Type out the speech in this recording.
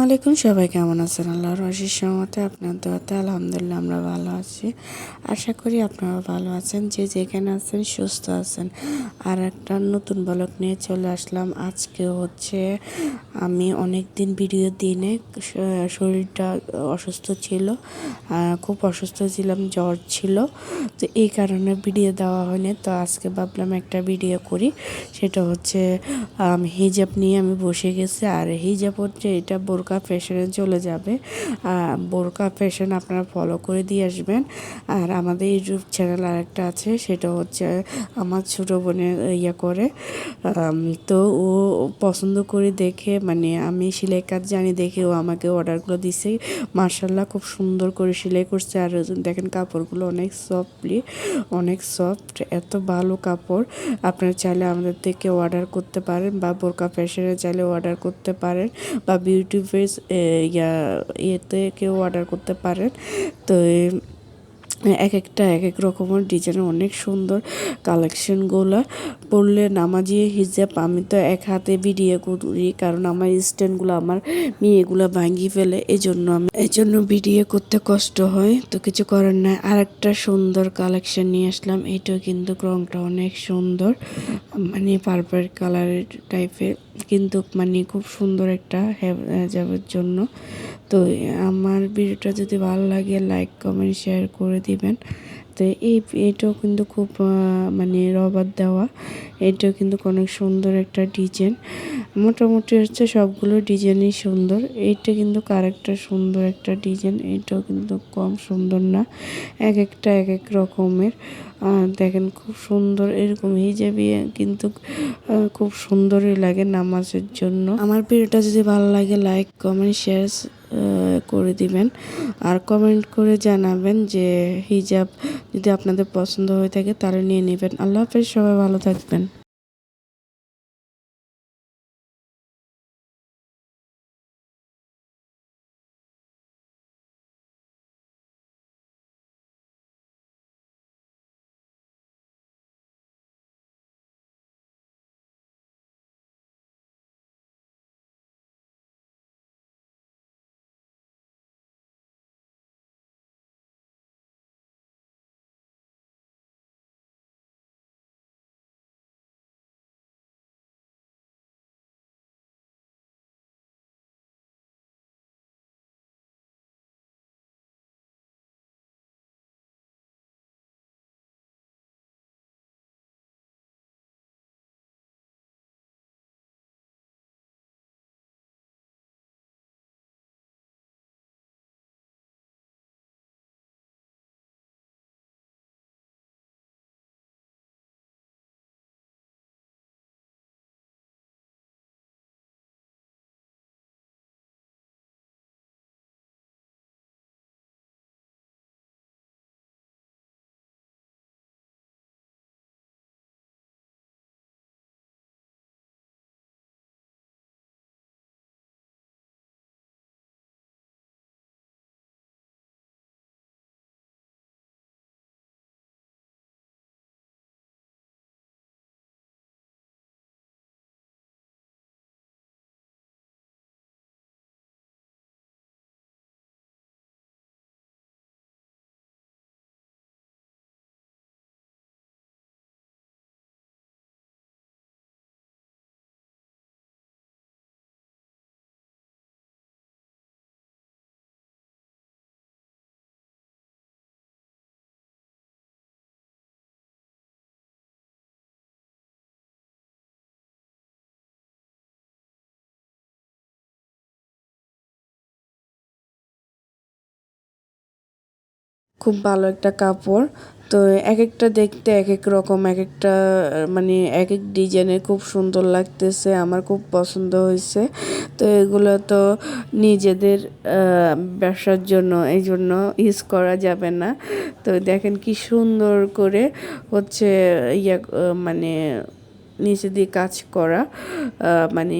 আলাইকুম, সবাই কেমন আছেন? আল্লাহর অশেষ রহমতে আপনার দোয়াতে আলহামদুলিল্লাহ আমরা ভালো আছি। আশা করি আপনারা ভালো আছেন, যে যেখানে আছেন সুস্থ আছেন। আর একটা নতুন ব্লগ নিয়ে চলে আসলাম। আজকে হচ্ছে আমি অনেক দিন ভিডিও দিনে শরীরটা অসুস্থ ছিল, খুব অসুস্থ ছিলাম, জ্বর ছিল, তো এই কারণে ভিডিও দেওয়া হয়নি। তো আজকে ভাবলাম একটা ভিডিও করি, সেটা হচ্ছে হিজাব নিয়ে আমি বসে গেছি। আর হিজাব হচ্ছে এটা বোরকা ফ্যাশনে চলে যাবে। বোরকা ফ্যাশন আপনারা ফলো করে দিয়ে আসবেন। আর আমাদের ইউটিউব চ্যানেল আরেকটা আছে, সেটা হচ্ছে আমার ছোটো বোনের করে। তো ও পছন্দ করে দেখে, মানে আমি সেলাই কাজ জানি দেখে ও আমাকে অর্ডারগুলো দিছে। মার্শাল্লাহ খুব সুন্দর করে সেলাই করছে। আর দেখেন কাপড়গুলো অনেক সফট, এত ভালো কাপড়। আপনারা চাইলে আমাদের থেকে অর্ডার করতে পারেন, বা বোরকা ফ্যাশনে চাইলে অর্ডার করতে পারেন, বা বিউটি ফেস ইয়েতে কেউ অর্ডার করতে পারেন। তো এক একটা এক এক রকমের ডিজাইনের অনেক সুন্দর কালেকশনগুলো। পরলে নামাজি হিজাব আমি তো এক হাতে ভিডিও করি, কারণ আমার স্ট্যান্ডগুলো আমার মেয়েগুলো ভাঙিয়ে ফেলে, এই জন্য ভিডিও করতে কষ্ট হয়। তো কিছু করার নাই। আর একটা সুন্দর কালেকশন নিয়ে আসলাম। এটাও কিন্তু রংটা অনেক সুন্দর, মানে পার্পল কালারের টাইপের, কিন্তু মানে খুব সুন্দর একটা হিজাবের জন্য। তো আমার ভিডিওটা যদি ভালো লাগে লাইক কমেন্ট শেয়ার করে দিবেন। তো এইটাও কিন্তু খুব মানে রবার দেওয়া, এটাও কিন্তু অনেক সুন্দর একটা ডিজাইন। মোটামুটি হচ্ছে সবগুলো ডিজাইনই সুন্দর। এইটা কিন্তু আরেকটা সুন্দর একটা ডিজাইন, এটাও কিন্তু কম সুন্দর না। এক একটা এক এক রকমের। দেখেন খুব সুন্দর, এরকম হিজাবি কিন্তু খুব সুন্দরই লাগে নামাজের জন্য। আমার ভিডিওটা যদি ভালো লাগে লাইক কমেন্ট শেয়ার করে দিবেন। আর কমেন্ট করে জানাবেন যে হিজাব যদি আপনাদের পছন্দ হয়ে থাকে তাহলে নিয়ে নেবেন। আল্লাহ হাফেজ, সবাই ভালো থাকবেন। খুব ভালো একটা কাপড়। তো এক একটা দেখতে এক এক রকম, এক একটা মানে এক এক ডিজাইনে খুব সুন্দর লাগতেছে, আমার খুব পছন্দ হয়েছে। তো এগুলো তো নিজেদের ব্যবসার জন্য, এই জন্য ইউজ করা যাবে না। তো দেখেন কি সুন্দর করে হচ্ছে মানে নিচে দিয়ে কাজ করা, মানে